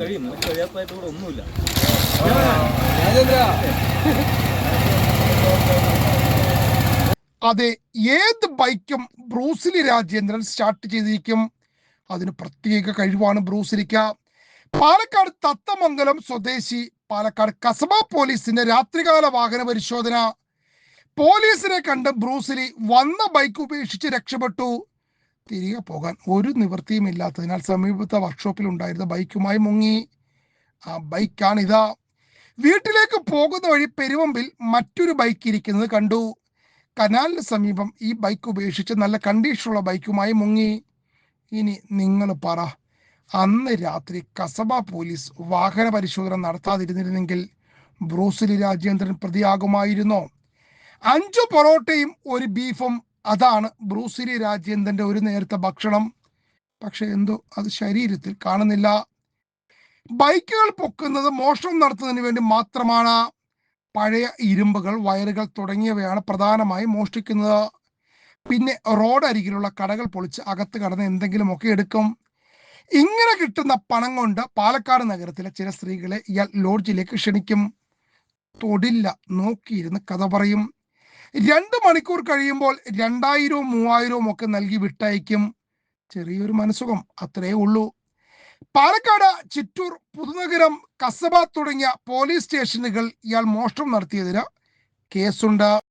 ഒന്നുമില്ല. അതെ, ഏത് ബൈക്കും ബ്രൂസിലി രാജേന്ദ്രൻ സ്റ്റാർട്ട് ചെയ്തിരിക്കും. അതിന് പ്രത്യേക കഴിവാണ് ബ്രൂസിലിക്ക്. പാലക്കാട് തത്തമംഗലം സ്വദേശി പാലക്കാട് കസബ പോലീസിന്റെ രാത്രികാല വാഹന പരിശോധന. പോലീസിനെ കണ്ട് ബ്രൂസിലി വന്ന ബൈക്ക് ഉപേക്ഷിച്ച് രക്ഷപ്പെട്ടു. തിരികെ പോകാൻ ഒരു നിവൃത്തിയും ഇല്ലാത്തതിനാൽ സമീപത്തെ വർക്ക്ഷോപ്പിൽ ഉണ്ടായിരുന്ന ബൈക്കുമായി മുങ്ങി. ആ ബൈക്കാണിതാ. വീട്ടിലേക്ക് പോകുന്ന വഴി പെരുവമ്പിൽ മറ്റൊരു ബൈക്ക് ഇരിക്കുന്നത് കണ്ടു. കനാലിന് സമീപം ഈ ബൈക്ക് ഉപേക്ഷിച്ച് നല്ല കണ്ടീഷനുള്ള ബൈക്കുമായി മുങ്ങി. ഇനി നിങ്ങൾ പറ, അന്ന് രാത്രി കസബ പോലീസ് വാഹന പരിശോധന നടത്താതിരുന്നിരുന്നെങ്കിൽ ബ്രൂസിലി രാജേന്ദ്രൻ പ്രതിയാകുമായിരുന്നോ? 5 പൊറോട്ടയും ഒരു ബീഫും, അതാണ് ബ്രൂസിലി രാജേന്ദ്രന്റെ ഒരു നേരത്തെ ഭക്ഷണം. പക്ഷെ എന്തോ അത് ശരീരത്തിൽ കാണുന്നില്ല. ബൈക്കുകൾ പൊക്കുന്നത് മോഷണം നടത്തുന്നതിന് വേണ്ടി മാത്രമാണ്. പഴയ ഇരുമ്പുകൾ, വയറുകൾ തുടങ്ങിയവയാണ് പ്രധാനമായും മോഷ്ടിക്കുന്നത്. പിന്നെ റോഡരികിലുള്ള കടകൾ പൊളിച്ച് അകത്ത് കടന്ന് എന്തെങ്കിലുമൊക്കെ എടുക്കും. ഇങ്ങനെ കിട്ടുന്ന പണം കൊണ്ട് പാലക്കാട് നഗരത്തിലെ ചില സ്ത്രീകളെ ഇയാൾ ലോഡ്ജിലേക്ക് ക്ഷണിക്കും. തൊടില്ല, നോക്കിയിരുന്ന് കഥ പറയും. 2 മണിക്കൂർ കഴിയുമ്പോൾ 2000-വും 3000-വും ഒക്കെ നൽകി വിട്ടയക്കും. ചെറിയൊരു മനസുഖം, അത്രേ ഉള്ളൂ. പാലക്കാട് ചിറ്റൂർ, പുതുനഗരം, കസബ തുടങ്ങിയ പോലീസ് സ്റ്റേഷനുകൾ ഇയാൾ മോഷണം നടത്തിയതിന് കേസുണ്ട്.